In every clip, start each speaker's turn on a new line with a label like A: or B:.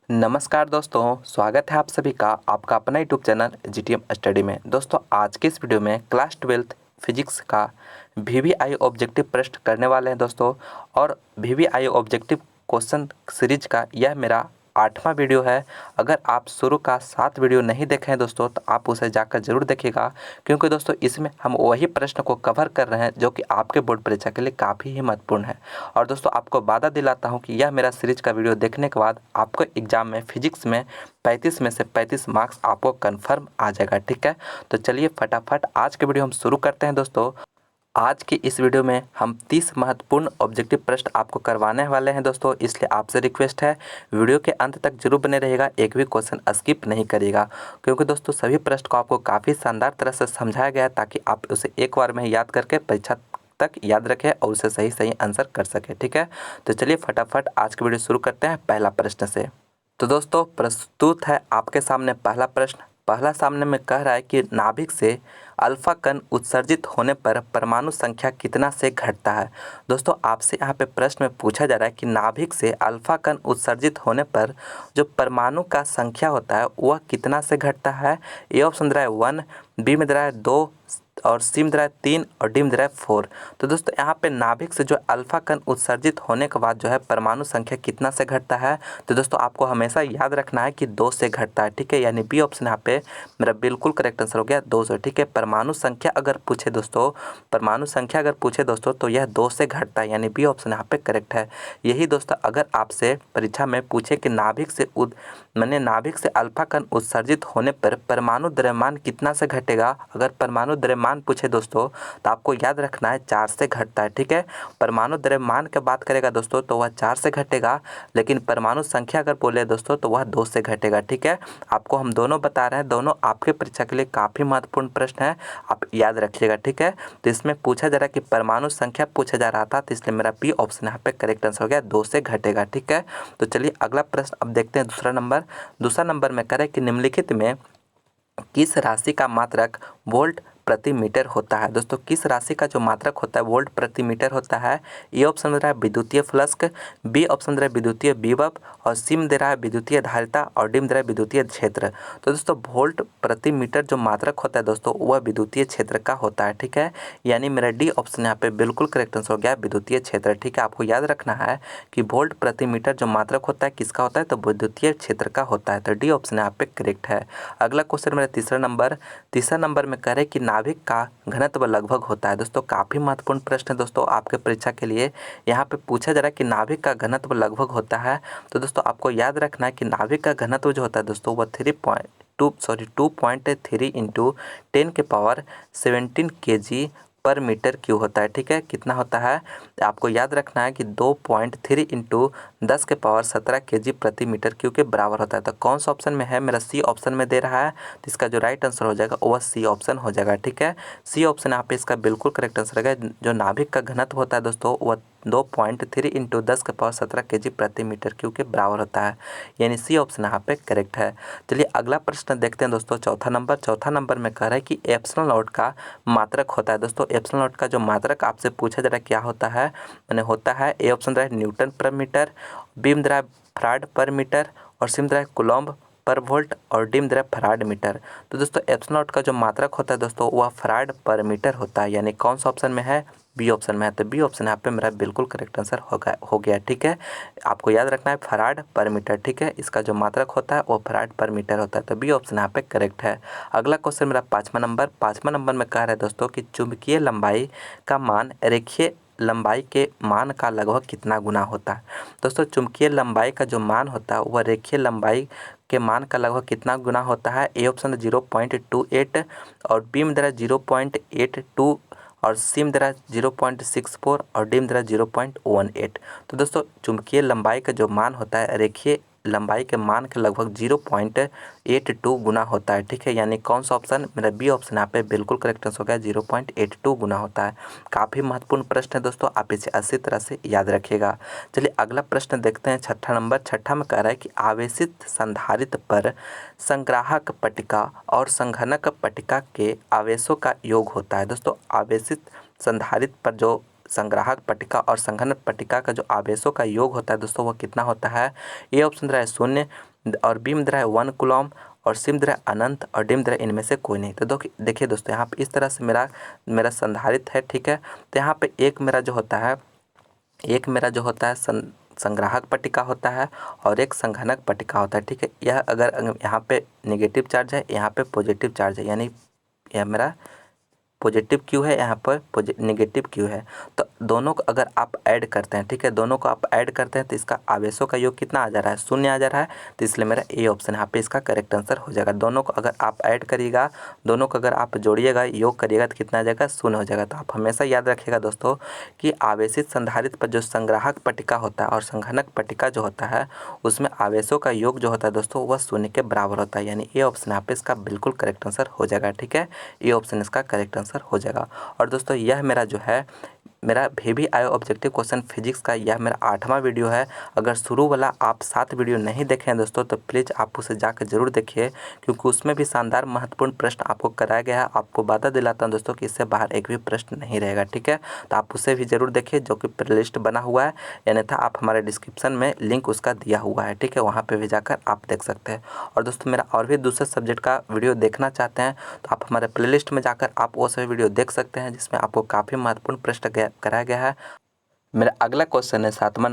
A: नमस्कार दोस्तों, स्वागत है आप सभी का आपका अपना यूट्यूब चैनल जीटीएम स्टडी में। दोस्तों आज के इस वीडियो में क्लास 12th फिजिक्स का वीवीआई ऑब्जेक्टिव प्रश्न करने वाले हैं दोस्तों। और वीवीआई ऑब्जेक्टिव क्वेश्चन सीरीज का यह मेरा 8वां वीडियो है। अगर आप शुरू का 7 वीडियो नहीं देखे हैं दोस्तों तो आप उसे जाकर जरूर देखिएगा, क्योंकि दोस्तों इसमें हम वही प्रश्न को कवर कर रहे हैं जो कि आपके बोर्ड परीक्षा के लिए काफ़ी ही महत्वपूर्ण है। और दोस्तों आपको वादा दिलाता हूं कि यह मेरा सीरीज का वीडियो देखने के बाद आपको एग्जाम में फिजिक्स में 35 में से 35 मार्क्स आपको कंफर्म आ जाएगा। ठीक है, तो चलिए फटाफट आज के वीडियो हम शुरू करते हैं दोस्तों। आज की इस वीडियो में हम 30 महत्वपूर्ण ऑब्जेक्टिव प्रश्न आपको करवाने वाले हैं दोस्तों, इसलिए आपसे रिक्वेस्ट है वीडियो के अंत तक जरूर बने रहिएगा, एक भी क्वेश्चन स्किप नहीं करिएगा, क्योंकि दोस्तों सभी प्रश्न को आपको काफ़ी शानदार तरह से समझाया गया है ताकि आप उसे एक बार में याद करके परीक्षा तक याद रखें और उसे सही सही आंसर कर सके। ठीक है, तो चलिए फटाफट आज की वीडियो शुरू करते हैं पहला प्रश्न से। तो दोस्तों प्रस्तुत है आपके सामने पहला प्रश्न। पहला सामने में कह रहा है कि नाभिक से अल्फा कण उत्सर्जित होने पर परमाणु संख्या कितना से घटता है। दोस्तों आपसे यहाँ पे प्रश्न में पूछा जा रहा है कि नाभिक से अल्फा कण उत्सर्जित होने पर जो परमाणु का संख्या होता है वह कितना से घटता है। ए ऑप्शन दे रहा है 1, बी में दे रहा है 2 और सी में दे रहा है 3 और डी में दे रहा है 4। तो दोस्तों यहाँ पे नाभिक से जो अल्फा कण उत्सर्जित होने के बाद जो है परमाणु संख्या कितना से घटता है। तो दोस्तों आपको हमेशा याद रखना है कि 2 से घटता है। ठीक है, यानी बी ऑप्शन यहाँ पे मेरा बिल्कुल करेक्ट आंसर हो गया 2 से। ठीक है, परमाणु संख्या अगर पूछे दोस्तों तो यह 2 से घटता है, यानी बी ऑप्शन यहाँ पे करेक्ट है। यही दोस्तों अगर आपसे परीक्षा में पूछे कि नाभिक से अल्फा कण उत्सर्जित होने पर परमाणु द्रव्यमान कितना से घटेगा, अगर परमाणु द्रव्यमान पूछे दोस्तों तो आपको याद रखना है 4 से घटता है। ठीक है, परमाणु द्रव्यमान की बात करेगा दोस्तों तो वह 4 से घटेगा, लेकिन परमाणु संख्या अगर बोले दोस्तों तो वह 2 से घटेगा। ठीक है, आपको हम दोनों बता रहे हैं, दोनों आपके परीक्षा के लिए काफ़ी महत्वपूर्ण प्रश्न है, आप याद रखिएगा। ठीक है, तो इसमें पूछा जा रहा है कि परमाणु संख्या पूछा जा रहा था, तो इसलिए मेरा बी ऑप्शन यहाँ पे करेक्ट आंसर हो गया 2 से घटेगा। ठीक है, तो चलिए अगला प्रश्न अब देखते हैं। दूसरा नंबर में करें कि निम्नलिखित में किस राशि का मात्रक वोल्ट प्रति मीटर होता है। दोस्तों किस राशि का जो मात्रक होता है वोल्ट प्रति मीटर होता है। ए ऑप्शन दे रहा है विद्युतीय फ्लक्स, बी ऑप्शन दे रहा है विद्युतीय विभव और सी में दे रहा है विद्युतीय धारिता और डी में दे रहा है विद्युतीय क्षेत्र। तो दोस्तों वोल्ट प्रति मीटर जो मात्रक होता है दोस्तों वह विद्युतीय क्षेत्र का होता है। ठीक है, यानी मेरा डी ऑप्शन यहाँ पे बिल्कुल करेक्ट आंसर हो गया विद्युतीय क्षेत्र। ठीक है, आपको याद रखना है कि वोल्ट प्रति मीटर जो मात्रक होता है किसका होता है, तो विद्युतीय क्षेत्र का होता है। तो डी ऑप्शन यहाँ पे करेक्ट है। अगला क्वेश्चन मेरा तीसरा नंबर में कह रहे कि नाभिक का घनत्व लगभग होता है। दोस्तों काफ़ी महत्वपूर्ण प्रश्न है दोस्तों आपके परीक्षा के लिए। यहाँ पे पूछा जा रहा है कि नाभिक का घनत्व लगभग होता है। तो दोस्तों आपको याद रखना है कि नाभिक का घनत्व जो होता है दोस्तों वह 2.3 इंटू 10 के पावर 17 kg पर मीटर क्यूब होता है। ठीक है, कितना होता है आपको याद रखना है कि 2.3 इंटू 10 के पावर 17 kg प्रति मीटर क्यूब के बराबर होता है। तो कौन सा ऑप्शन में है, मेरा सी ऑप्शन में दे रहा है, तो इसका जो राइट आंसर हो जाएगा वह सी ऑप्शन हो जाएगा। ठीक है, सी ऑप्शन यहाँ पे इसका बिल्कुल करेक्ट आंसर है। जो नाभिक का घनत्व होता है दोस्तों वह 2.3 इंटू 10 के पावर 17 kg प्रति मीटर क्यूब के बराबर होता है, यानी सी ऑप्शन यहाँ पे करेक्ट है। चलिए अगला प्रश्न देखते हैं दोस्तों। चौथा नंबर में कह रहा है कि एप्सिलॉन नॉट का मात्रक होता है। दोस्तों एप्सिलॉन नॉट का जो मात्रक आपसे पूछा जा रहा है क्या होता है, मैंने होता है ए ऑप्शन दे रहा है न्यूटन पर मीटर, बी में दे रहा है फराड पर मीटर और सी में दे रहा है कूलम्ब पर वोल्ट और डी में दे रहा है फराड मीटर। तो दोस्तों एप्सिलॉन नॉट का जो मात्रक होता है दोस्तों वह फराड पर मीटर होता है, यानी कौन सा ऑप्शन में है, बी ऑप्शन में है। तो बी ऑप्शन यहाँ पे मेरा बिल्कुल करेक्ट आंसर हो गया। ठीक है, आपको याद रखना है फराड पर मीटर। ठीक है, इसका जो मात्रक होता है वो फराड पर मीटर होता है, तो बी ऑप्शन यहाँ पे करेक्ट है। अगला क्वेश्चन मेरा पाँचवा नंबर में कह रहा है दोस्तों कि चुंबकीय लंबाई का मान रेखीय लंबाई के मान का लगभग कितना गुना होता है। दोस्तों चुंबकीय लंबाई का जो मान होता है वह रेखीय लंबाई के मान का लगभग कितना गुना होता है। ए ऑप्शन 0.28 और बी में दे रहा है 0.82 और सी में दे रहा है 0.64 और डी में दे रहा है 0.18। तो दोस्तों चुंबकीय लंबाई का जो मान होता है रेखीय लंबाई के मान के लगभग 0.82 गुना होता है। ठीक है, यानी कौन सा ऑप्शन, मेरा बी ऑप्शन यहाँ पे बिल्कुल करेक्ट आंसर हो गया 0.82 गुना होता है। काफ़ी महत्वपूर्ण प्रश्न है दोस्तों, आप इसे अच्छी तरह से याद रखिएगा। चलिए अगला प्रश्न देखते हैं। छठा में कह रहा है कि आवेशित संधारित्र पर संग्राहक पट्टिका और संघनक पट्टिका के आवेशों का योग होता है। दोस्तों आवेशित संधारित्र पर जो संग्राहक पट्टिका और संघनक पट्टिका का जो आवेशों का योग होता है दोस्तों वह कितना होता है। ए ऑप्शन दे रहा है 0 और बी में दे रहा है 1 कूलम और सी में दे रहा है अनंत और डी में दे रहा है इनमें से कोई नहीं। तो देखिए दोस्तों यहाँ पे इस तरह से मेरा संधारित्र है, ठीक है। तो यहाँ पे एक मेरा जो होता है संग्राहक पट्टिका होता है और एक संघनक पट्टिका होता है, ठीक है। यह अगर यहाँ पे नेगेटिव चार्ज है, यहाँ पे पॉजिटिव चार्ज है, यानी यह मेरा पॉजिटिव क्यू है, यहाँ पर नेगेटिव क्यू है। तो दोनों को अगर आप ऐड करते हैं, ठीक है, दोनों को आप ऐड करते हैं तो इसका आवेशों का योग कितना आ जा रहा है, 0 आ जा रहा है। तो इसलिए मेरा ए ऑप्शन यहाँ पे इसका करेक्ट आंसर हो जाएगा। दोनों को अगर आप ऐड करिएगा, दोनों को अगर आप जोड़िएगा, योग करिएगा तो कितना आ जाएगा, 0 हो जाएगा। तो आप हमेशा याद रखिएगा दोस्तों कि आवेशित संधारित्र पर जो संग्राहक पट्टिका होता है और संघनक पट्टिका जो होता है उसमें आवेशों का योग जो होता है दोस्तों वह 0 के बराबर होता है, यानी ए ऑप्शन यहाँ पे इसका बिल्कुल करेक्ट आंसर हो जाएगा, ठीक है। ए ऑप्शन इसका करेक्ट आंसर हो जाएगा। और दोस्तों यह मेरा जो है मेरा VVIO ऑब्जेक्टिव क्वेश्चन फिजिक्स का यह मेरा 8वां वीडियो है। अगर शुरू वाला आप 7 वीडियो नहीं देखे हैं दोस्तों तो प्लीज़ आप उसे जाकर जरूर देखिए, क्योंकि उसमें भी शानदार महत्वपूर्ण प्रश्न आपको कराया गया है। आपको वादा दिलाता हूं दोस्तों कि इससे बाहर एक भी प्रश्न नहीं रहेगा, ठीक है। तो आप उसे भी जरूर देखिए जो कि प्लेलिस्ट बना हुआ है, यानी था आप हमारे डिस्क्रिप्शन में लिंक उसका दिया हुआ है, ठीक है, वहाँ पर भी जाकर आप देख सकते हैं। और दोस्तों मेरा और भी दूसरे सब्जेक्ट का वीडियो देखना चाहते हैं तो आप हमारे प्लेलिस्ट में जाकर आप वो सभी वीडियो देख सकते हैं जिसमें आपको काफ़ी महत्वपूर्ण प्रश्न कराया गया है। मेरा अगला क्वेश्चन है 7वां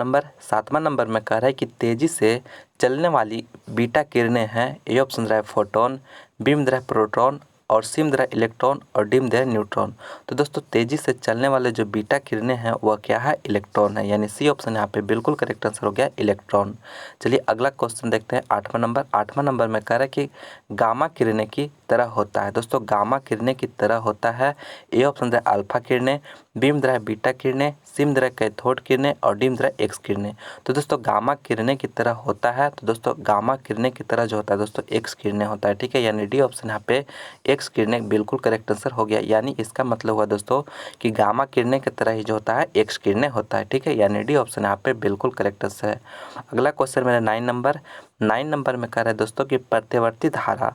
A: नंबर में कह रहा है कि तेजी से चलने वाली बीटा किरणें हैं। ए ऑप्शन रहा है फोटोन, बी में रहा है प्रोटॉन और सी में रहा है इलेक्ट्रॉन और डी में रहा है न्यूट्रॉन। तो दोस्तों तेजी से चलने वाले जो बीटा किरणें हैं वह क्या है, इलेक्ट्रॉन है, यानी सी ऑप्शन यहाँ पे बिल्कुल करेक्ट आंसर हो गया इलेक्ट्रॉन। चलिए अगला क्वेश्चन देखते हैं 8वां नंबर में कह रहा है कि गामा किरणें की तरह होता है। दोस्तों गामा किरणें की तरह होता है। ए ऑप्शन रहा है अल्फा किरणें, बी में रहा है बीटा किरणें, सी में रहा है कैथोड किरणें और डी में रहा है एक्स किरणें। तो दोस्तों गामा किरणें की तरह होता है, तो दोस्तों गामा किरणें की तरह जो होता है दोस्तों एक्स किरणें होता है, ठीक है, यानी डी ऑप्शन यहाँ पे एक्स किरणें बिल्कुल करेक्ट आंसर हो गया। यानी इसका मतलब हुआ दोस्तों कि गामा किरणें की तरह ही जो होता है एक्स किरणें होता है, ठीक है, यानी डी ऑप्शन यहाँ पे बिल्कुल करेक्ट आंसर है। अगला क्वेश्चन मेरा 9 नंबर में कह रहा है दोस्तों कि प्रतिवर्ती धारा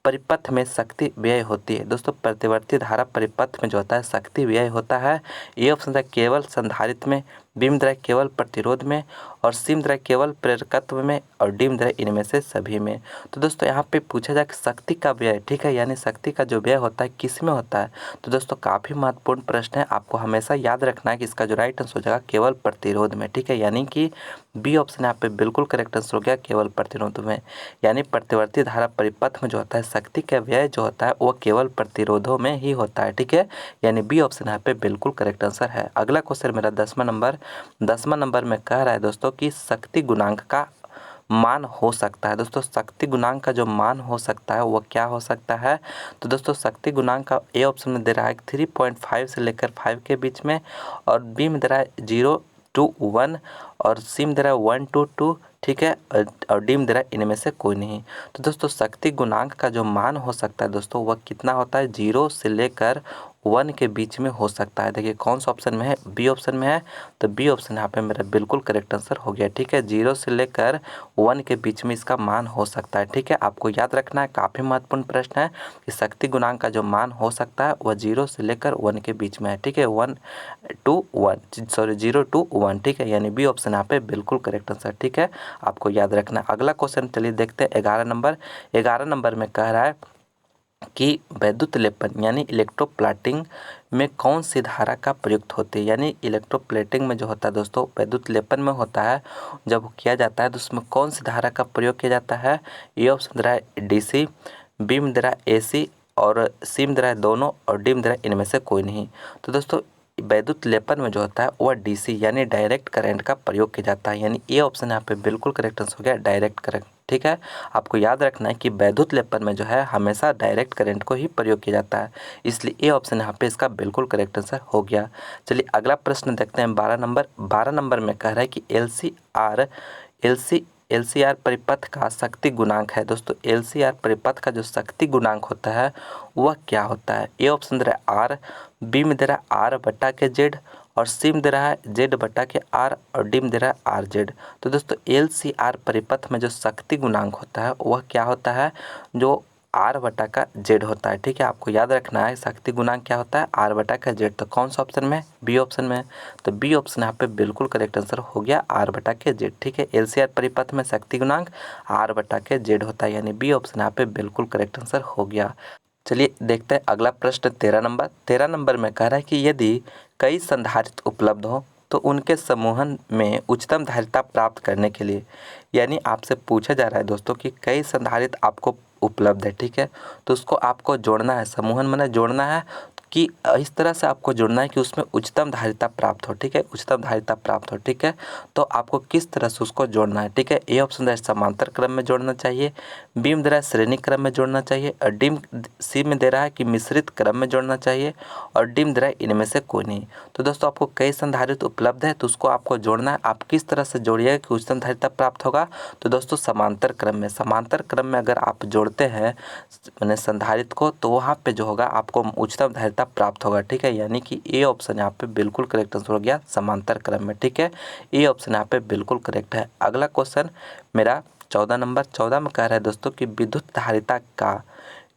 A: परिपथ में शक्ति व्यय होती है। दोस्तों प्रतिवर्ती धारा परिपथ में जो होता है शक्ति व्यय होता है। ये ऑप्शन है केवल संधारित्र में, बी में है केवल प्रतिरोध में और सी में है केवल प्रेरकत्व में और डी में है इनमें से सभी में। तो दोस्तों यहाँ पे पूछा जाए कि शक्ति का व्यय, ठीक है, यानी शक्ति का जो व्यय होता है किस में होता है। तो दोस्तों काफ़ी महत्वपूर्ण प्रश्न है, आपको हमेशा याद रखना है कि इसका जो राइट आंसर हो जाएगा केवल प्रतिरोध में, ठीक है, यानी कि बी ऑप्शन यहाँ पे बिल्कुल करेक्ट आंसर हो गया केवल प्रतिरोध में। यानी प्रतिवर्ती धारा परिपथ में जो होता है शक्ति का व्यय जो होता है वो केवल प्रतिरोधों में ही होता है, ठीक है, यानी बी ऑप्शन यहाँ पे बिल्कुल करेक्ट आंसर है। अगला क्वेश्चन मेरा 10वां नंबर में कह रहा है दोस्तों कि शक्ति गुणांक का मान हो सकता है। दोस्तों शक्ति गुणांक का जो मान हो सकता है वह क्या हो सकता है। तो दोस्तों शक्ति गुणांक का ए ऑप्शन में दे रहा है 3.5 से लेकर 5 के बीच में और बी में दे रहा है 0 to 1 और सी में दे रहा है 1 to 2, ठीक है, और डी में दे रहा है इनमें से कोई नहीं। तो दोस्तों शक्ति गुणांक का जो मान हो सकता है दोस्तों वह कितना होता है, 0 से लेकर 1 के बीच में हो सकता है। देखिए कौन सा ऑप्शन में है, बी ऑप्शन में है, तो बी ऑप्शन यहाँ पे मेरा बिल्कुल करेक्ट आंसर हो गया, ठीक है, 0 से लेकर 1 के बीच में इसका मान हो सकता है, ठीक है। आपको याद रखना है, काफ़ी महत्वपूर्ण प्रश्न है कि शक्ति गुणांक का जो मान हो सकता है वह 0 से लेकर 1 के बीच में है, ठीक है, 0 to 1, ठीक है, यानी बी ऑप्शन यहाँ पे बिल्कुल करेक्ट आंसर, ठीक है, आपको याद रखना है। अगला क्वेश्चन चलिए देखते हैं 11 नंबर में कह रहा है कि वैद्युत लेपन यानी इलेक्ट्रोप्लेटिंग में कौन सी धारा का प्रयुक्त होती है। यानी इलेक्ट्रोप्लेटिंग में जो होता है दोस्तों वैद्युत लेपन में होता है, जब किया जाता है तो उसमें कौन सी धारा का प्रयोग किया जाता है। ये ऑप्शन दे रहा है DC, बी में दे रहा है AC और सी में दे रहा है दोनों और डी में दे रहा है इनमें से कोई नहीं। तो दोस्तों वैद्युत लेपन में जो होता है वह DC यानी डायरेक्ट करंट का प्रयोग किया जाता है, यानी ए ऑप्शन यहाँ पे बिल्कुल करेक्ट आंसर हो गया डायरेक्ट करंट, ठीक है। आपको याद रखना है कि वैद्युत लेपन में जो है हमेशा डायरेक्ट करंट को ही प्रयोग किया जाता है, इसलिए ए ऑप्शन यहाँ पे इसका बिल्कुल करेक्ट आंसर हो गया। चलिए अगला प्रश्न देखते हैं 12 नंबर में कह रहा है कि LCR परिपथ का शक्ति गुणांक है। दोस्तों LCR परिपथ का जो शक्ति गुणांक होता है वह क्या होता है। ए ऑप्शन दे रहा है R, बी में दे रहा है R/Z और सी में दे रहा है Z/R और डी में दे रहा है RZ। तो दोस्तों LCR परिपथ में जो शक्ति गुणांक होता है वह क्या होता है, जो आर बटा का जेड होता है। ठीक है, आपको याद रखना है शक्ति गुणांक क्या होता है, आर बटा का जेड। तो कौन सा ऑप्शन में, बी ऑप्शन में। तो बी ऑप्शन यहाँ पे बिल्कुल करेक्ट आंसर हो गया, आर बटा के जेड। ठीक है, एलसीआर परिपथ में शक्ति गुणांक आर बटा के जेड होता है, यानी बी ऑप्शन यहाँ पे बिल्कुल करेक्ट आंसर हो गया। चलिए देखते हैं अगला प्रश्न 13 नंबर में कह रहा है कि यदि कई संधारित्र उपलब्ध हो तो उनके समूहन में उच्चतम धारिता प्राप्त करने के लिए, यानी आपसे पूछा जा रहा है दोस्तों कि कई संधारित्र आपको उपलब्ध है। ठीक है, तो उसको आपको जोड़ना है, समूहन माने जोड़ना है कि इस तरह से आपको जोड़ना है कि उसमें उच्चतम धारिता प्राप्त हो। ठीक है, उच्चतम धारिता प्राप्त हो। ठीक है, तो आपको किस तरह से उसको जोड़ना है। ठीक है, ए ऑप्शन दे रहा है समांतर क्रम में जोड़ना चाहिए, बी में दे रहा है श्रेणी क्रम में जोड़ना चाहिए, और डी सी में दे रहा है कि मिश्रित क्रम में जोड़ना चाहिए, और डी में दे रहा है इनमें से कोई नहीं। तो दोस्तों आपको कई संधारित्र उपलब्ध है तो उसको आपको जोड़ना है। आप किस तरह से जोड़िएगा कि उच्चतम धारिता प्राप्त होगा, तो दोस्तों समांतर क्रम में। समांतर क्रम में अगर आप जोड़ते हैं मैंने संधारित्र को, तो वहाँ पे जो होगा आपको उच्चतम धारिता प्राप्त होगा। ठीक है, यानी कि ए ऑप्शन यहाँ पे बिल्कुल करेक्ट आंसर हो गया, समांतर क्रम में। ठीक है, ए ऑप्शन यहाँ पे बिल्कुल करेक्ट है। अगला क्वेश्चन मेरा 14 नंबर 14 में कह रहा है दोस्तों कि विद्युत धारिता का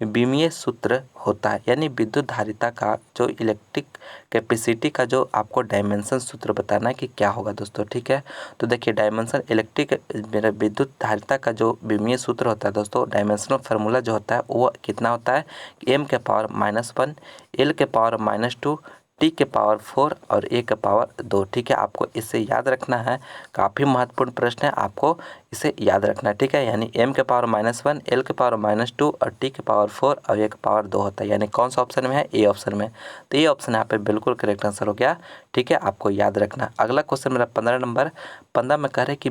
A: विमीय सूत्र होता है, यानी विद्युत धारिता का जो इलेक्ट्रिक कैपेसिटी का जो आपको डायमेंशन सूत्र बताना है कि क्या होगा दोस्तों। ठीक है, तो देखिए डायमेंशन इलेक्ट्रिक मेरा विद्युत धारिता का जो विमीय सूत्र होता है दोस्तों, डायमेंशनल फार्मूला जो होता है वो कितना होता है, m के पावर -1, l के पावर -2, टी के पावर 4 और ए के पावर 2। ठीक है, आपको इसे याद रखना है, काफ़ी महत्वपूर्ण प्रश्न है, आपको इसे याद रखना है। ठीक है, यानी m के पावर -1, l के पावर -2 और टी के पावर 4 और ए के पावर 2 होता है, यानी कौन सा ऑप्शन में है, ए ऑप्शन में। तो ये ऑप्शन यहाँ पे बिल्कुल करेक्ट आंसर हो गया। ठीक है, आपको याद रखना। अगला क्वेश्चन मेरा 15 नंबर 15 में कह रहे हैं कि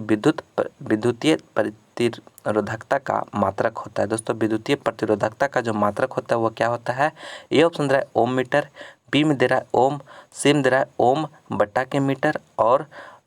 A: विद्युतीय प्रतिरोधकता का मात्रक होता है। दोस्तों विद्युतीय प्रतिरोधकता का जो मात्रक होता है वो क्या होता है, ए ऑप्शन दे रहा है ओम मीटर, बी में दे रहा है ओम, सी में दे रहा है ओम बटा के मीटर, और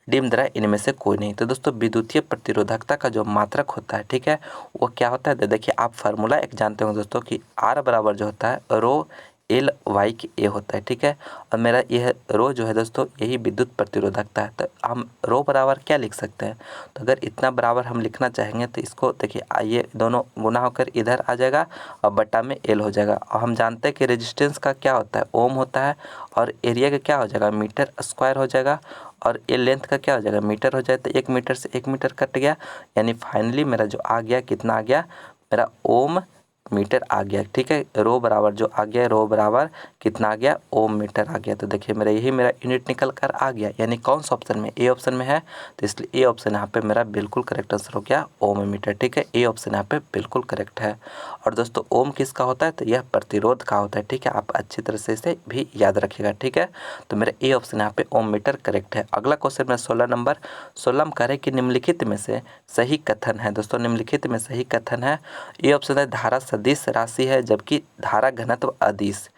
A: डी में दे रहा है इनमें से कोई नहीं। तो दोस्तों विद्युतीय प्रतिरोधकता का जो मात्रक होता है, ठीक है, वो क्या होता है, देखिए आप फार्मूला एक जानते हो दोस्तों कि आर बराबर जो होता है रो एल वाई की ए होता है। ठीक है, और मेरा यह रो जो है दोस्तों यही विद्युत प्रतिरोधकता है। तो हम रो बराबर क्या लिख सकते हैं, तो अगर इतना बराबर हम लिखना चाहेंगे तो इसको देखिए ये दोनों गुना होकर इधर आ जाएगा और बटा में एल हो जाएगा। और हम जानते हैं कि रेजिस्टेंस का क्या होता है, ओम होता है, और एरिया का क्या हो जाएगा, मीटर स्क्वायर हो जाएगा, और ए लेंथ का क्या हो जाएगा, मीटर हो जाए। तो 1 मीटर से 1 मीटर कट गया, यानी फाइनली मेरा जो आ गया कितना आ गया, मेरा ओम मीटर आ गया। ठीक है, रो बराबर जो आ गया, रो बराबर कितना आ गया, ओम मीटर आ गया। तो देखिए मेरा यही मेरा यूनिट निकल कर आ गया, यानी कौन सा ऑप्शन में, ए ऑप्शन में है, तो इसलिए ए ऑप्शन यहाँ पे मेरा बिल्कुल करेक्ट आंसर हो गया, ओम मीटर। ठीक है, ए ऑप्शन यहाँ पे बिल्कुल करेक्ट है। और दोस्तों ओम किसका होता है, तो यह प्रतिरोध का होता है। ठीक है, आप अच्छी तरह से इसे भी याद रखिएगा। ठीक है, तो मेरा ए ऑप्शन यहाँ पे ओम मीटर करेक्ट है। अगला क्वेश्चन में 16 नंबर 16 में कह रहे कि निम्नलिखित में से सही कथन है। दोस्तों निम्नलिखित में सही कथन है, ए ऑप्शन है धारा सदिश राशि है जबकि धारा घनत्व अदिश,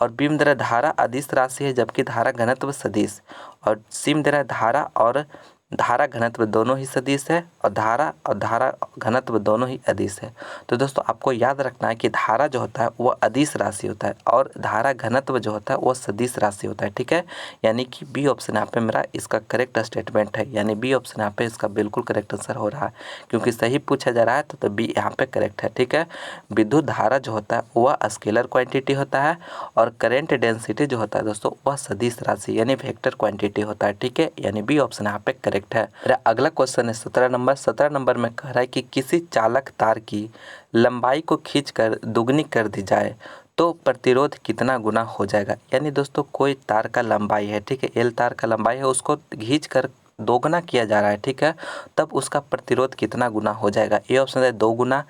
A: और बी में दे रहा है धारा अदिश राशि है जबकि धारा घनत्व सदिश, और सी में दे रहा है धारा घनत्व दोनों ही सदिश है, और धारा घनत्व दोनों ही अदिश है। तो दोस्तों आपको याद रखना है कि धारा जो होता है वह अदिश राशि होता है और धारा घनत्व जो होता है वह सदिश राशि होता है। ठीक है, यानी कि बी ऑप्शन यहाँ पे मेरा इसका करेक्ट स्टेटमेंट है, यानी बी ऑप्शन यहाँ पे इसका बिल्कुल करेक्ट आंसर हो रहा है, क्योंकि सही पूछा जा रहा है तो बी यहाँ पे करेक्ट है। ठीक है, विद्युत धारा जो होता है वह स्केलर क्वांटिटी होता है, और करेंट डेंसिटी जो होता है दोस्तों वह सदिश राशि यानी वेक्टर क्वांटिटी होता है। ठीक है, यानी बी ऑप्शन यहाँ पे करेक्ट है। मेरा अगला क्वेश्चन है 17 नंबर में कह रहा है कि किसी चालक तार की लंबाई को खींचकर दुगनी कर दी जाए तो प्रतिरोध कितना गुना हो जाएगा। यानी दोस्तों कोई तार का लंबाई है, ठीक है, एल तार का लंबाई है, उसको खींच कर दोगुना किया जा रहा है। ठीक है, तब उसका प्रतिरोध कितना गुना हो जाएगा। ए ऑप्शन है 2 गुना,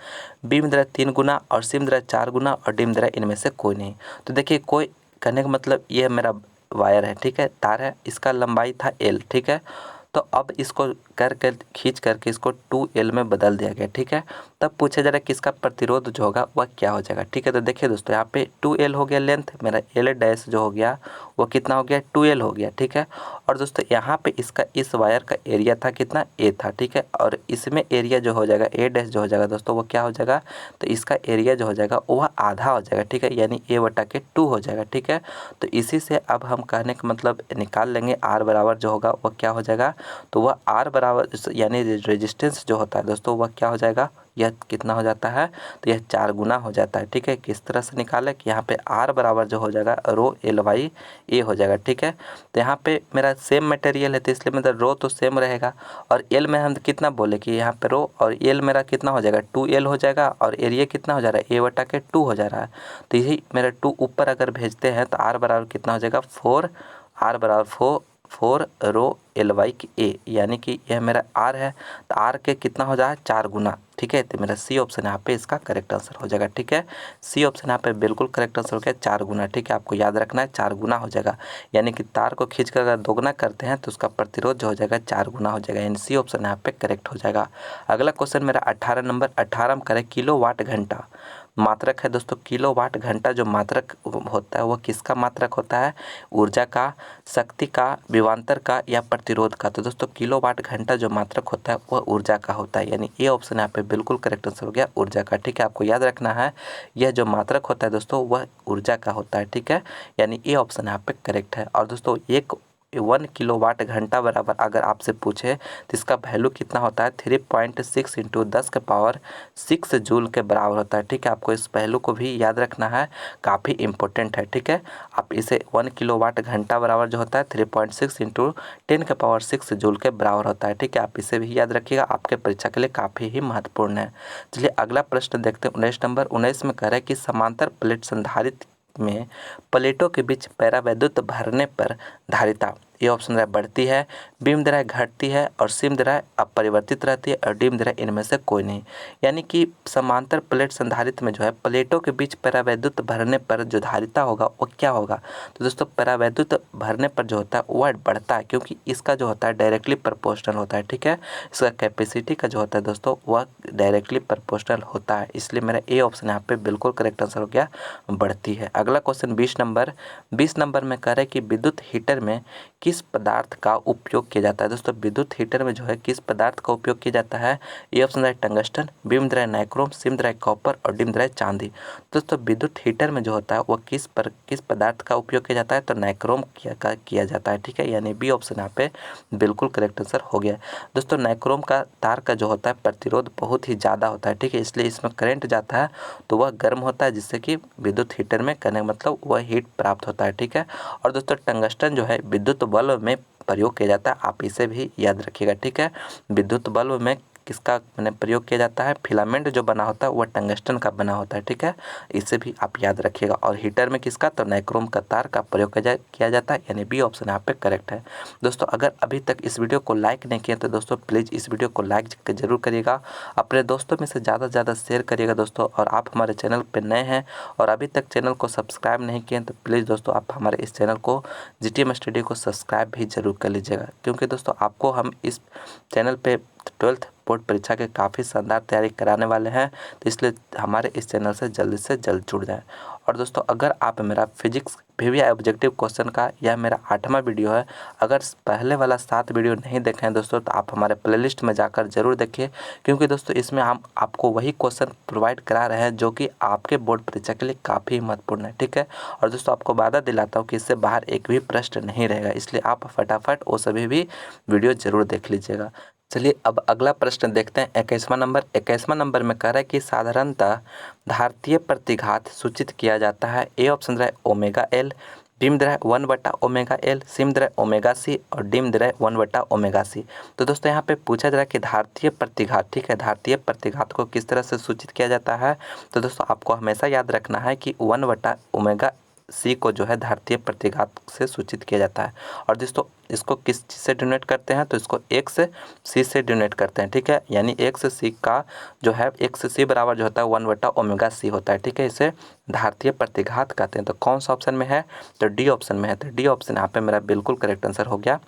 A: बी में दे रहा है 3 गुना, और सी में दे रहा है 4 गुना, और डी में दे रहा है इनमें से कोई नहीं। तो देखिए कोई कहने का मतलब ये मेरा वायर है, ठीक है, तार है, इसका लंबाई था एल। ठीक है, तो अब इसको खींच करके इसको 2L में बदल दिया गया। ठीक है, तब पूछा जा रहा है कि इसका प्रतिरोध जो होगा वह क्या हो जाएगा। ठीक है, तो देखिए दोस्तों यहाँ पे 2L हो गया लेंथ, मेरा L डैश जो हो गया वो कितना हो गया, 2L हो गया। ठीक है, और दोस्तों यहाँ पे इसका इस वायर का एरिया था कितना, A था। ठीक है, और इसमें एरिया जो हो जाएगा A डैश जो हो जाएगा दोस्तों वो क्या हो जाएगा, तो इसका एरिया जो हो जाएगा वह आधा हो जाएगा। ठीक है, यानी A बटा के 2 हो जाएगा। ठीक है, तो इसी से अब हम कहने का मतलब निकाल लेंगे R बराबर जो होगा वह क्या हो जाएगा, तो वह R बराबर यानी रेजिस्टेंस जो होता है दोस्तों वह क्या हो जाएगा, यह कितना हो जाता है, तो यह 4 गुना हो जाता है। ठीक है, किस तरह से निकालें कि यहाँ पे R बराबर जो हो जाएगा रो L/A हो जाएगा। ठीक है, तो यहाँ पे मेरा सेम मटेरियल है तो इसलिए मेरा रो तो सेम रहेगा और L में हम कितना बोले कि यहाँ पे रो और L मेरा कितना हो जाएगा 2L हो जाएगा और एरिया कितना हो जा रहा है A/2 हो जा रहा है। तो यही मेरा 2 ऊपर अगर भेजते हैं तो R बराबर कितना हो जाएगा 4, R बराबर 4 रो L/A, यानी कि यह मेरा R है तो R के कितना हो जाएगा 4 गुना। ठीक है, तो मेरा सी ऑप्शन यहाँ पे इसका करेक्ट आंसर हो जाएगा। ठीक है, सी ऑप्शन यहाँ पे बिल्कुल करेक्ट आंसर हो गया 4 गुना। ठीक है, आपको याद रखना है 4 गुना हो जाएगा, यानी कि तार को खींचकर अगर दोगुना करते हैं तो उसका प्रतिरोध जो हो जाएगा 4 गुना हो जाएगा, यानी सी ऑप्शन यहाँ पे करेक्ट हो जाएगा। अगला क्वेश्चन मेरा 18 नंबर 18 में करें किलोवाट घंटा मात्रक है। दोस्तों किलोवाट घंटा जो मात्रक होता है वह किसका मात्रक होता है, ऊर्जा का, शक्ति का, विभवांतर का या प्रतिरोध का। तो दोस्तों किलोवाट घंटा जो मात्रक होता है वह ऊर्जा का होता है, यानी ये ऑप्शन यहाँ पे बिल्कुल करेक्ट आंसर हो गया ऊर्जा का। ठीक है, आपको याद रखना है यह जो मात्रक होता है दोस्तों वह ऊर्जा का होता है। ठीक है, यानी ये ऑप्शन यहाँ पे करेक्ट है। और दोस्तों 1 किलोवाट घंटा बराबर अगर आपसे पूछे तो इसका वैल्यू कितना होता है 3.6 इंटू 10⁻6 जूल के बराबर होता है। ठीक है, आपको इस वैल्यू को भी याद रखना है, काफ़ी इंपॉर्टेंट है। ठीक है, आप इसे 1 किलोवाट घंटा बराबर जो होता है 3.6 इंटू 10⁻6 जूल के बराबर होता है। ठीक है, आप इसे भी याद रखिएगा, आपके परीक्षा के लिए काफ़ी ही महत्वपूर्ण है। चलिए अगला प्रश्न देखते हैं 19 नंबर। 19 में कह रहा है कि समांतर प्लेट संधारित्र में प्लेटों के बीच परावैद्युत भरने पर धारिता, ये ऑप्शन है बढ़ती है, बीम दरार घटती है और सीम दरार अपरिवर्तित रहती है और डीम दरार इनमें से कोई नहीं। यानी कि समांतर प्लेट संधारित्र में जो है प्लेटों के बीच परावैद्युत भरने पर जो धारिता होगा वो क्या होगा, तो दोस्तों परावैद्युत भरने पर जो होता है वह बढ़ता है, क्योंकि इसका जो होता है डायरेक्टली प्रोपोर्शनल होता है। ठीक है, इसका कैपेसिटी का जो होता है दोस्तों वह डायरेक्टली प्रोपोर्शनल होता है, इसलिए मेरा ए ऑप्शन यहाँ पे बिल्कुल करेक्ट आंसर हो गया बढ़ती है। अगला क्वेश्चन 20 नंबर में कह रहे हैं कि विद्युत हीटर में किस पदार्थ का उपयोग किया जाता है। दोस्तों विद्युत हीटर में जो है किस पदार्थ का उपयोग किया जाता है, ये ऑप्शन है टंगस्टन, बीम दरार नाइक्रोम, सीम दरार कॉपर और डीम दरार चांदी। दोस्तों विद्युत हीटर में जो होता है वह किस पदार्थ का उपयोग किया जाता है, तो नाइक्रोम किया जाता है। ठीक है, यानी बी ऑप्शन यहाँ पे बिल्कुल करेक्ट आंसर हो गया। दोस्तों नाइक्रोम का तार का जो होता है प्रतिरोध बहुत ही ज़्यादा होता है। ठीक है, इसलिए इसमें करंट जाता है तो वह गर्म होता है, जिससे कि विद्युत हीटर में करने मतलब वह हीट प्राप्त होता है। ठीक है, और दोस्तों टंगस्टन जो है विद्युत बल्ब में प्रयोग किया जाता है, आप इसे भी याद रखिएगा। ठीक है, विद्युत बल्ब में किसका मैंने प्रयोग किया जाता है, फिलामेंट जो बना होता है वह टंगस्टन का बना होता है। ठीक है, इसे भी आप याद रखिएगा। और हीटर में किसका, तो नाइक्रोम का तार का प्रयोग किया जाता है, यानी बी ऑप्शन यहाँ पे करेक्ट है। दोस्तों अगर अभी तक इस वीडियो को लाइक नहीं किया तो दोस्तों प्लीज़ इस वीडियो को लाइक जरूर करिएगा, अपने दोस्तों में से ज़्यादा से ज़्यादा शेयर करिएगा दोस्तों। और आप हमारे चैनल पर नए हैं और अभी तक चैनल को सब्सक्राइब नहीं किए तो प्लीज़ दोस्तों आप हमारे इस चैनल को GTM स्टडी को सब्सक्राइब भी जरूर कर लीजिएगा, क्योंकि दोस्तों आपको हम इस चैनल पे 12th बोर्ड परीक्षा के काफ़ी शानदार तैयारी कराने वाले हैं, तो इसलिए हमारे इस चैनल से जल्द जुड़ जाएं। और दोस्तों अगर आप मेरा फिजिक्स VVI ऑब्जेक्टिव क्वेश्चन का यह मेरा 8वां वीडियो है, अगर पहले वाला 7 वीडियो नहीं देखे हैं दोस्तों तो आप हमारे प्लेलिस्ट में जाकर जरूर देखिए, क्योंकि दोस्तों इसमें हम आपको वही क्वेश्चन प्रोवाइड करा रहे हैं जो कि आपके बोर्ड परीक्षा के लिए काफ़ी महत्वपूर्ण है। ठीक है, और दोस्तों आपको वादा दिलाता हूँ कि इससे बाहर एक भी प्रश्न नहीं रहेगा, इसलिए आप फटाफट वो सभी भी वीडियो जरूर देख लीजिएगा। चलिए अब अगला प्रश्न देखते हैं 21वां नंबर। 21वां नंबर में कह रहा है कि साधारणतः धारतीय प्रतिघात सूचित किया जाता है, ए ऑप्शन है ω/L, बीम दरार 1/ω/L, सीम दरार ω/C और डीम दरार 1/ω/C। तो दोस्तों यहाँ पे पूछा जा रहा है कि धारतीय प्रतिघात, ठीक है, धारतीय प्रतिघात को किस तरह से सूचित किया जाता है, तो दोस्तों आपको हमेशा याद रखना है कि 1/ω/C को जो है धारतीय प्रतिघात से सूचित किया जाता है। और दोस्तों इसको किस चीज़ से डिनोट करते हैं, तो इसको x/c से डिनोट करते हैं। ठीक है, यानी x/c का जो है x/c बराबर जो होता है 1/ω/C होता है। ठीक है, इसे धारतीय प्रतिघात कहते हैं। तो कौन सा ऑप्शन में है, तो डी ऑप्शन में है। तो डी ऑप्शन यहाँ पे मेरा बिल्कुल करेक्ट आंसर हो गया,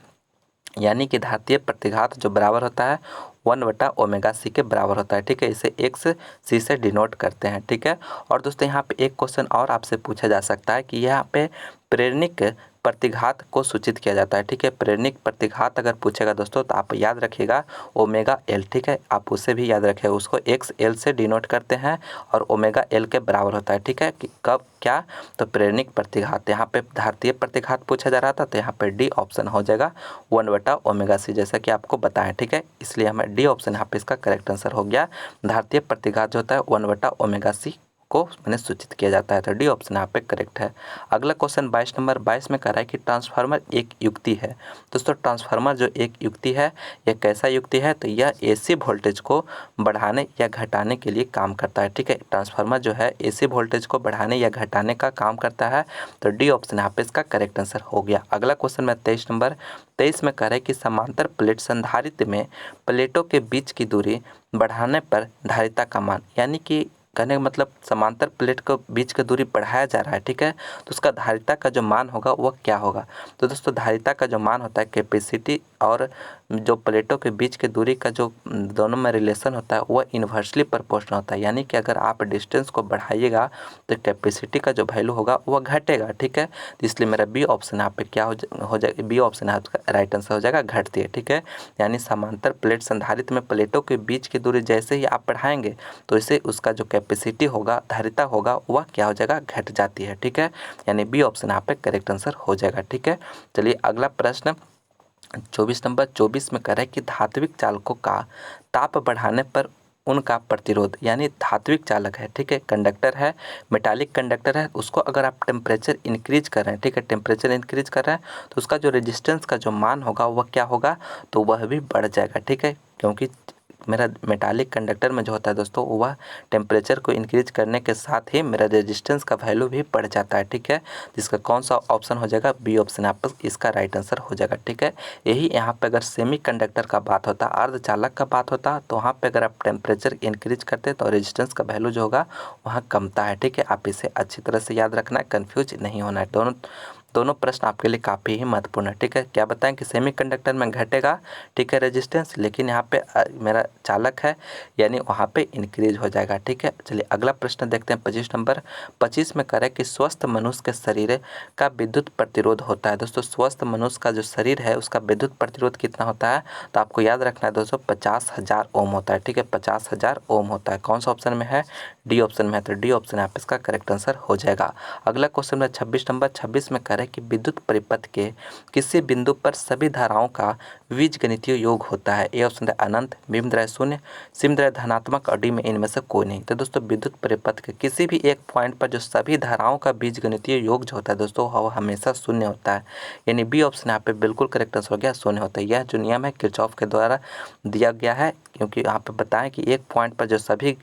A: यानी कि धारतीय प्रतिघात जो बराबर होता है 1/ω/C के बराबर होता है। ठीक है, इसे x/c से डिनोट करते हैं। ठीक है, और दोस्तों यहाँ पे एक क्वेश्चन और आपसे पूछा जा सकता है कि यहाँ पे प्रेरणिक प्रतिघात को सूचित किया जाता है। ठीक है, प्रेरणिक प्रतिघात अगर पूछेगा दोस्तों तो आप याद रखिएगा ओमेगा एल। ठीक है, आप उसे भी याद रखिएगा, उसको एक्स एल से डिनोट करते हैं और ओमेगा एल के बराबर होता है। ठीक है, कि कब क्या, तो प्रेरणिक प्रतिघात। यहाँ पे धारतीय प्रतिघात पूछा जा रहा था तो यहाँ पे डी ऑप्शन हो जाएगा 1/ओमेगा सी, जैसा कि आपको बताएं। ठीक है, इसलिए हमें डी ऑप्शन यहाँ पे इसका करेक्ट आंसर हो गया। धारतीय प्रतिघात जो होता है 1/ओमेगा सी को मैंने सूचित किया जाता है, तो डी ऑप्शन यहाँ पे करेक्ट है। अगला क्वेश्चन 22 नंबर 22 में कह रहा है कि ट्रांसफार्मर एक युक्ति है। दोस्तों ट्रांसफार्मर जो एक युक्ति है, यह कैसा युक्ति है, तो यह एसी वोल्टेज को बढ़ाने या घटाने के लिए काम करता है। ठीक है, ट्रांसफार्मर जो है एसी वोल्टेज को बढ़ाने या घटाने का काम करता है, तो डी ऑप्शन यहाँ पे इसका करेक्ट आंसर हो गया। अगला क्वेश्चन में 23 नंबर 23 में कह रहा है कि समांतर प्लेट संधारित्र में प्लेटों के बीच की दूरी बढ़ाने पर धारिता का मान, यानी कि कहने का मतलब समांतर प्लेट के बीच की दूरी बढ़ाया जा रहा है। ठीक है, तो उसका धारिता का जो मान होगा वह क्या होगा, तो दोस्तों धारिता का जो मान होता है कैपेसिटी और जो प्लेटों के बीच की दूरी का जो दोनों में रिलेशन होता है वह इन्वर्सली प्रोपोर्शनल होता है। यानी कि अगर आप डिस्टेंस को बढ़ाइएगा तो कैपेसिटी का जो वैल्यू होगा वह घटेगा। ठीक है, तो इसलिए मेरा बी ऑप्शन यहाँ पे क्या हो जाएगा, बी ऑप्शन आपका राइट आंसर हो जाएगा, घटती है। ठीक है, यानी समांतर प्लेट संधारित्र में प्लेटों के बीच की दूरी जैसे ही आप बढ़ाएंगे तो इससे उसका जो कैपेसिटी होगा, धारिता होगा, वह क्या हो जाएगा, घट जाती है। ठीक है, यानी बी ऑप्शन यहाँ पे करेक्ट आंसर हो जाएगा। ठीक है, चलिए अगला प्रश्न 24 नंबर 24 में कह रहा है कि धात्विक चालकों का ताप बढ़ाने पर उनका प्रतिरोध, यानी धात्विक चालक है, ठीक है, कंडक्टर है, मेटालिक कंडक्टर है, उसको अगर आप टेम्परेचर इंक्रीज कर रहे हैं, ठीक है, टेम्परेचर इंक्रीज कर रहे हैं तो उसका जो रेजिस्टेंस का जो मान होगा वह क्या होगा, तो वह भी बढ़ जाएगा। ठीक है, क्योंकि मेरा मेटालिक कंडक्टर में जो होता है दोस्तों वह टेम्परेचर को इंक्रीज करने के साथ ही मेरा रेजिस्टेंस का वैल्यू भी बढ़ जाता है। ठीक है, जिसका कौन सा ऑप्शन हो जाएगा, बी ऑप्शन आप इसका राइट आंसर हो जाएगा। ठीक है, यही यहाँ पे अगर सेमी कंडक्टर का बात होता, अर्धचालक का बात होता, तो वहाँ पे अगर आप टेम्परेचर इंक्रीज करते तो रेजिस्टेंस का वैल्यू जो होगा वहाँ कमता है। ठीक है, आप इसे अच्छी तरह से याद रखना है, कन्फ्यूज नहीं होना है। दोनों प्रश्न आपके लिए काफ़ी ही महत्वपूर्ण है। ठीक है, क्या बताएं कि सेमीकंडक्टर में घटेगा, ठीक है, रेजिस्टेंस, लेकिन यहाँ पे मेरा चालक है यानी वहाँ पे इंक्रीज हो जाएगा। ठीक है, चलिए अगला प्रश्न देखते हैं 25 नंबर 25 में कह रहा है कि स्वस्थ मनुष्य के शरीर का विद्युत प्रतिरोध होता है। दोस्तों स्वस्थ मनुष्य का जो शरीर है उसका विद्युत प्रतिरोध कितना होता है, तो आपको याद रखना है दोस्तों 50,000 ओम होता है। ठीक है, 50,000 ओम होता है। कौन सा ऑप्शन में है, डी ऑप्शन में है, तो डी ऑप्शन यहाँ पे इसका करेक्ट आंसर हो जाएगा। अगला क्वेश्चन में 26 नंबर 26 में कह रहा है कि विद्युत परिपथ के किसी बिंदु पर सभी धाराओं का बीजगणितीय योग होता है। ए ऑप्शन है अनंत, बी में शून्य, सी में धनात्मक और डी में इनमें से कोई नहीं। तो दोस्तों विद्युत परिपथ के किसी भी एक पॉइंट पर जो सभी धाराओं का बीजगणितीय योग जो होता है दोस्तों वह हमेशा शून्य होता है, यानी बी ऑप्शन यहाँ पे बिल्कुल करेक्ट आंसर हो गया, शून्य होता है। यह जो नियम है किरचॉफ के द्वारा दिया गया है, क्योंकि यहाँ पे बताएं कि एक पॉइंट पर जो सभी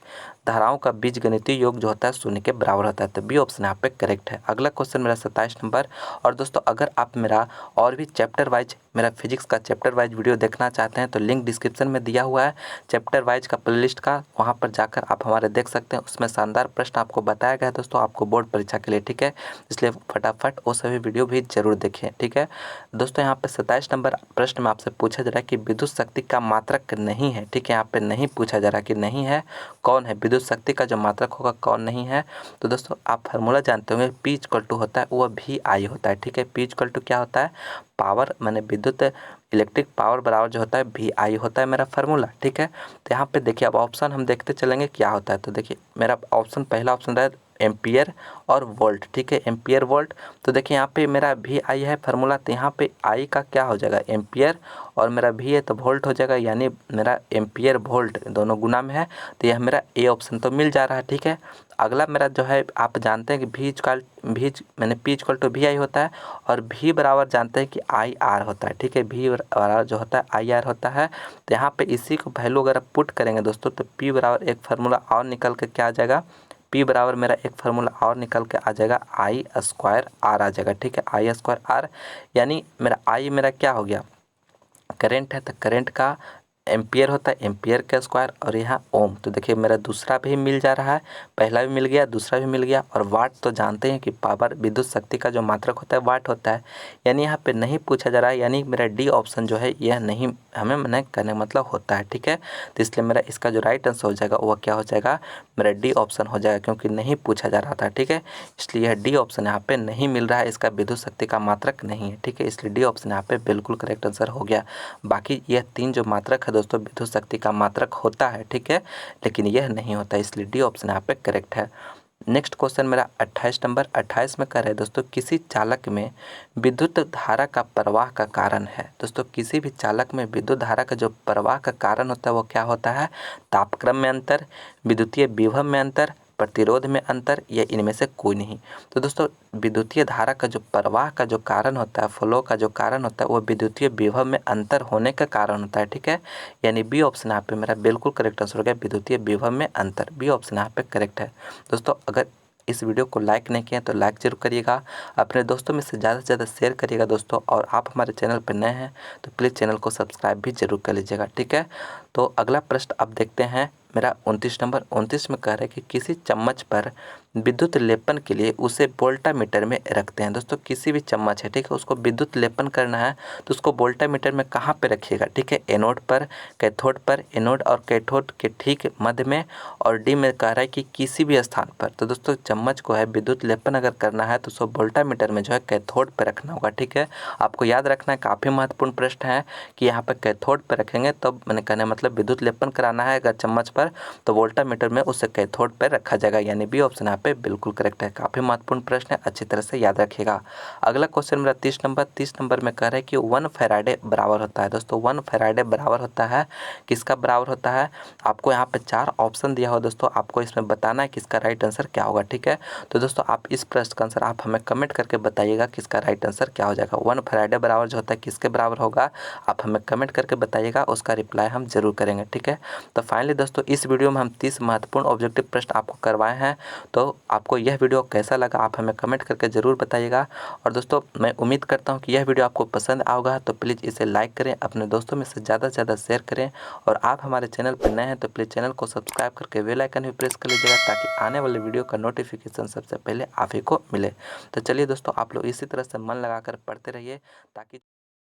A: धाराओं का बीजगणितीय योग जो होता है शून्य के बराबर होता है, तो बी ऑप्शन यहाँ पे करेक्ट है। अगला क्वेश्चन मेरा 27 नंबर, और दोस्तों अगर आप मेरा और भी चैप्टर वाइज मेरा फिजिक्स का चैप्टर वाइज वीडियो देखना चाहते हैं तो लिंक डिस्क्रिप्शन में दिया हुआ है चैप्टर वाइज का प्लेलिस्ट का, वहाँ पर जाकर आप हमारे देख सकते हैं। उसमें शानदार प्रश्न आपको बताया गया है दोस्तों आपको बोर्ड परीक्षा के लिए। ठीक है, इसलिए फटाफट वो सभी वीडियो भी जरूर देखें। ठीक है दोस्तों, यहाँ पे 27 नंबर प्रश्न में आपसे पूछा जा रहा है कि विद्युत शक्ति का मात्रक नहीं है। ठीक है, यहाँ पे नहीं पूछा जा रहा कि नहीं है, कौन है विद्युत शक्ति का जो मात्रक होगा, कौन नहीं है। तो दोस्तों आप फार्मूला जानते होंगे, पी इक्वल टू होता है वह भी आई होता है। ठीक है, पी इक्वल टू क्या होता है, पावर, मैंने विद्युत इलेक्ट्रिक पावर बराबर जो होता है भी आई होता है मेरा फार्मूला। ठीक है, तो यहाँ पे देखिए अब ऑप्शन हम देखते चलेंगे क्या होता है। तो देखिए मेरा ऑप्शन पहला ऑप्शन रहा एम्पियर और वोल्ट। ठीक है, एम्पियर वोल्ट, तो देखिए यहाँ पे मेरा भी आई है फार्मूला, तो यहाँ पे आई का क्या हो जाएगा एम्पियर और मेरा भी है तो वोल्ट हो जाएगा, यानी मेरा एम्पियर वोल्ट दोनों गुना में है, तो यह मेरा ए ऑप्शन तो मिल जा रहा है। ठीक है, अगला मेरा जो है आप जानते हैं कि मैंने पी इक्वल टू भी आई होता है और भी बराबर जानते हैं कि आई आर होता है। ठीक है, भी बराबर जो होता है आई आर होता है, तो यहाँ पे इसी को वैल्यू अगर आप पुट करेंगे दोस्तों तो पी बराबर एक फार्मूला और निकल के क्या आ जाएगा, पी बराबर मेरा एक फार्मूला और निकल के आ जाएगा आई स्क्वायर आर आ जाएगा। ठीक है, आई स्क्वायर आर, यानी मेरा आई मेरा क्या हो गया, करंट है, तो करंट का एम्पियर होता है, एम्पियर का स्क्वायर, और यहाँ ओम। तो देखिए मेरा दूसरा भी मिल जा रहा है, पहला भी मिल गया, दूसरा भी मिल गया। और वाट तो जानते हैं कि पावर विद्युत शक्ति का जो मात्रक होता है वाट होता है, यानी यहाँ पे नहीं पूछा जा रहा है, यानी मेरा डी ऑप्शन जो है यह नहीं हमें मना करने का मतलब होता है। ठीक है, तो इसलिए मेरा इसका जो राइट आंसर हो जाएगा वह क्या हो जाएगा, मेरा डी ऑप्शन हो जाएगा, क्योंकि नहीं पूछा जा रहा था। ठीक है, इसलिए यह डी ऑप्शन यहाँ पे नहीं मिल रहा है, इसका विद्युत शक्ति का मात्रक नहीं है। ठीक है, इसलिए डी ऑप्शन यहाँ पे बिल्कुल करेक्ट आंसर हो गया। बाकी यह 3 जो मात्रक है दोस्तों विद्युत शक्ति का मात्रक होता है। ठीक है, लेकिन यह नहीं होता, इसलिए डी ऑप्शन यहाँ पे करेक्ट है। नेक्स्ट क्वेश्चन मेरा 28 नंबर 28 में कह रहे हैं दोस्तों, किसी चालक में विद्युत धारा का प्रवाह का कारण है। दोस्तों किसी भी चालक में विद्युत धारा का जो प्रवाह का कारण होता है वो क्या होता है, तापक्रम में अंतर, विद्युतीय विभव में अंतर, प्रतिरोध में अंतर, या इनमें से कोई नहीं। तो दोस्तों विद्युतीय धारा का जो प्रवाह का जो कारण होता है, फ्लो का जो कारण होता है, वो विद्युतीय विभव में अंतर होने का कारण होता है। ठीक है, यानी बी ऑप्शन यहाँ पे मेरा बिल्कुल करेक्ट आंसर हो गया, विद्युतीय विभव में अंतर। बी ऑप्शन यहाँ पे करेक्ट है। दोस्तों अगर इस वीडियो को लाइक नहीं किया तो लाइक जरूर करिएगा, अपने दोस्तों में से ज़्यादा शेयर करिएगा दोस्तों, और आप हमारे चैनल पर नए हैं तो प्लीज़ चैनल को सब्सक्राइब भी जरूर कर लीजिएगा। ठीक है, तो अगला प्रश्न अब देखते हैं मेरा 29 नंबर 29 में कह रहा है कि किसी चम्मच पर विद्युत लेपन के लिए उसे वोल्टामीटर में रखते हैं। दोस्तों किसी भी चम्मच है, ठीक है, उसको विद्युत लेपन करना है तो उसको वोल्टामीटर में कहाँ पे रखिएगा। ठीक है, एनोड पर, कैथोड पर, एनोड और कैथोड के ठीक मध्य में, और डी में कह रहा है कि किसी भी स्थान पर। तो दोस्तों चम्मच को है विद्युत लेपन अगर करना है तो उसको वोल्टामीटर में जो है कैथोड पर रखना होगा। ठीक है, आपको याद रखना है, काफ़ी महत्वपूर्ण प्रश्न है कि यहाँ पर कैथोड पर रखेंगे तब मैंने कहने मतलब विद्युत लेपन कराना है अगर चम्मच पर तो वोल्टामीटर में उसे कैथोड पर रखा जाएगा, यानी बी ऑप्शन यहाँ पे बिल्कुल करेक्ट है। काफ़ी महत्वपूर्ण प्रश्न है, अच्छी तरह से याद रखिएगा। अगला क्वेश्चन मेरा 30 नंबर में कह रहा है कि 1 फैराडे बराबर होता है। दोस्तों 1 फैराडे बराबर होता है किसका बराबर होता है, आपको यहाँ पे 4 ऑप्शन दिया हो दोस्तों, आपको इसमें बताना है कि इसका राइट आंसर क्या होगा। ठीक है, तो दोस्तों आप इस प्रश्न का आंसर आप हमें कमेंट करके बताइएगा कि इसका राइट आंसर क्या हो जाएगा। 1 फैराडे बराबर जो होता है किसके बराबर होगा, आप हमें कमेंट करके बताइएगा, उसका रिप्लाई हम जरूर करेंगे। ठीक है, तो फाइनली दोस्तों इस वीडियो में हम 30 महत्वपूर्ण ऑब्जेक्टिव प्रश्न आपको करवाए हैं। तो आपको यह वीडियो कैसा लगा आप हमें कमेंट करके ज़रूर बताइएगा। और दोस्तों मैं उम्मीद करता हूं कि यह वीडियो आपको पसंद आएगा, तो प्लीज़ इसे लाइक करें, अपने दोस्तों में से ज़्यादा शेयर करें, और आप हमारे चैनल पर नए हैं तो प्लीज़ चैनल को सब्सक्राइब करके बेल आइकन भी प्रेस कर लीजिएगा ताकि आने वाले वीडियो का नोटिफिकेशन सबसे पहले आप ही को मिले। तो चलिए दोस्तों आप लोग इसी तरह से मन लगाकर पढ़ते रहिए ताकि